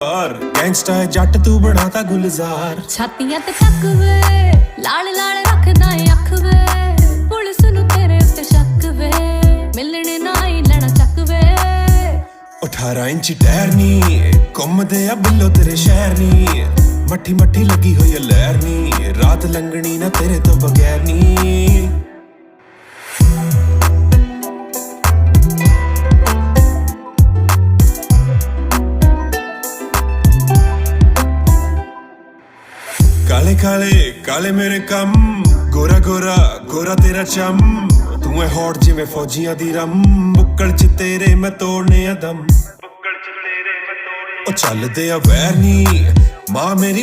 gangsta जट तू बनाता गुलजार छातियां ते तक वे लाल लाल रखदा है अख वे पुलिस नु तेरे उत्ते शक वे मिलने ना ही लेना चक वे 18 इंच टैर नी घुमदे आ बिल्लो तेरे शहर नी मट्ठी मट्ठी लगी हुई है लहर नी रात लंघनी ना तेरे तो बगैर नी काले काले काले मेरे कम गोरा गोरा गोरा तेरा चम तू है हॉट जिवें फौजियां दी रम बुक्कड़ च तेरे मैं तोड़ने आ दम ओ चलदे आ वैर नी मां मेरी